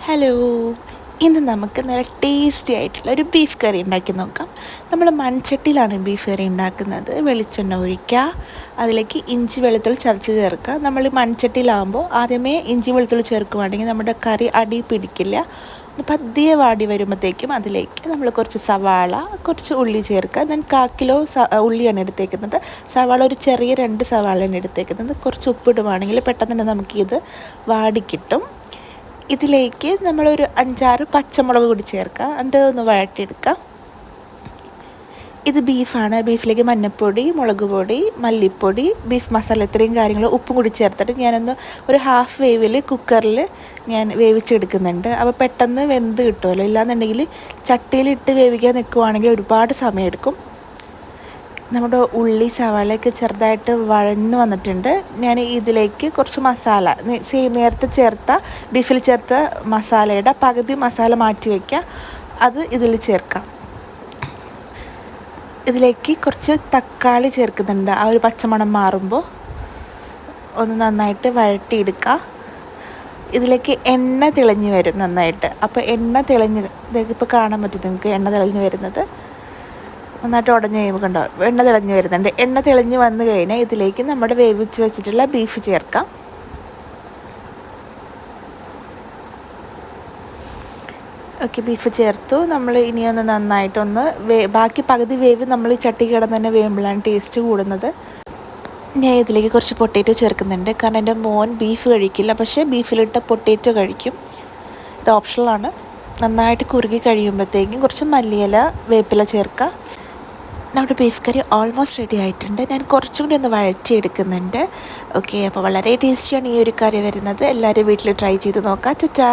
Hello, ഇന്ന് നമുക്ക് നല്ല ടേസ്റ്റി ആയിട്ടുള്ള ഒരു ബീഫ് കറി ഉണ്ടാക്കി നോക്കാം. നമ്മൾ മൺചട്ടിയിലാണ് ബീഫ് കറി ഉണ്ടാക്കുന്നത്. വെളിച്ചെണ്ണ ഒഴിക്കുക, അതിലേക്ക് ഇഞ്ചി വെളുത്തുള്ളി ചതച്ച് ചേർക്കുക. നമ്മൾ മൺചട്ടിയിലാകുമ്പോൾ ആദ്യമേ ഇഞ്ചി വെളുത്തുള്ളി ചേർക്കുകയാണെങ്കിൽ നമ്മുടെ കറി അടി പിടിക്കില്ല. പതിയെ വാടി വരുമ്പോഴത്തേക്കും അതിലേക്ക് നമ്മൾ കുറച്ച് സവാള, കുറച്ച് ഉള്ളി ചേർക്കുക. ഞാൻ 1/4 കിലോ ഉള്ളിയാണ് എടുത്തേക്കുന്നത്. സവാള ഒരു ചെറിയ 2 സവാളയാണ് എടുത്തേക്കുന്നത്. കുറച്ച് ഉപ്പിടുവാണെങ്കിൽ പെട്ടെന്ന് തന്നെ നമുക്കിത് വാടിക്കിട്ടും. ഇതിലേക്ക് നമ്മളൊരു 5-6 പച്ചമുളക് കൂടി ചേർക്കുക. എന്നിട്ട് ഒന്ന് വഴറ്റിയെടുക്കുക. ഇത് ബീഫാണ്. ബീഫിലേക്ക് മഞ്ഞൾപ്പൊടി, മുളക് പൊടി, മല്ലിപ്പൊടി, ബീഫ് മസാല ഇത്രയും കാര്യങ്ങൾ ഉപ്പും കൂടി ചേർത്തിട്ട് ഞാനൊന്ന് ഒരു ഹാഫ് വേവിൽ കുക്കറിൽ ഞാൻ വേവിച്ചെടുക്കുന്നുണ്ട്. അപ്പോൾ പെട്ടെന്ന് വെന്ത് കിട്ടുമല്ലോ. ഇല്ലാന്നുണ്ടെങ്കിൽ ചട്ടിയിലിട്ട് വേവിക്കാൻ നിൽക്കുവാണെങ്കിൽ ഒരുപാട് സമയമെടുക്കും. നമ്മുടെ ഉള്ളി സവാളയൊക്കെ ചെറുതായിട്ട് വഴന്ന് വന്നിട്ടുണ്ട്. ഞാൻ ഇതിലേക്ക് കുറച്ച് മസാല നേരത്തെ ചേർത്ത ബീഫിൽ ചേർത്ത മസാലയുടെ പകുതി മസാല മാറ്റി വയ്ക്കുക. അത് ഇതിൽ ചേർക്കാം. ഇതിലേക്ക് കുറച്ച് തക്കാളി ചേർക്കുന്നുണ്ട്. ആ ഒരു പച്ചമണം മാറുമ്പോൾ ഒന്ന് നന്നായിട്ട് വഴറ്റിയെടുക്കുക. ഇതിലേക്ക് എണ്ണ തെളിഞ്ഞ് വരും നന്നായിട്ട്. അപ്പോൾ എണ്ണ തെളിഞ്ഞ് ഇപ്പോൾ കാണാൻ പറ്റും നിങ്ങൾക്ക് എണ്ണ തെളിഞ്ഞ് വരുന്നത്. നന്നായിട്ട് ഉടഞ്ഞ് കഴിയുമ്പോൾ കണ്ടോ എണ്ണ തെളിഞ്ഞ് വരുന്നുണ്ട്. എണ്ണ തെളിഞ്ഞ് വന്നു കഴിഞ്ഞാൽ ഇതിലേക്ക് നമ്മുടെ വേവിച്ച് വെച്ചിട്ടുള്ള ബീഫ് ചേർക്കാം. ഓക്കെ, ബീഫ് ചേർത്തു. നമ്മൾ ഇനിയൊന്ന് നന്നായിട്ടൊന്ന് ബാക്കി പകുതി വേവ് നമ്മൾ ഈ ചട്ടി കിടന്ന് തന്നെ വേവുമ്പോഴാണ് ടേസ്റ്റ് കൂടുന്നത്. ഞാൻ ഇതിലേക്ക് കുറച്ച് പൊട്ടേറ്റോ ചേർക്കുന്നുണ്ട്. കാരണം എൻ്റെ മോൻ ബീഫ് കഴിക്കില്ല, പക്ഷേ ബീഫിലിട്ട പൊട്ടേറ്റോ കഴിക്കും. ഇത് ഓപ്ഷണലാണ്. നന്നായിട്ട് കുറുകി കഴിയുമ്പോഴത്തേക്കും കുറച്ച് മല്ലിയില, വേപ്പില ചേർക്കുക. നമ്മുടെ ബീഫ് കറി ഓൾമോസ്റ്റ് റെഡി ആയിട്ടുണ്ട്. ഞാൻ കുറച്ചും കൂടി ഒന്ന് വഴറ്റിയെടുക്കുന്നുണ്ട്. ഓക്കെ, അപ്പോൾ വളരെ ടേസ്റ്റിയാണ് ഈ ഒരു കറി വരുന്നത്. എല്ലാവരും വീട്ടിൽ ട്രൈ ചെയ്ത് നോക്കാം. ടാറ്റാ.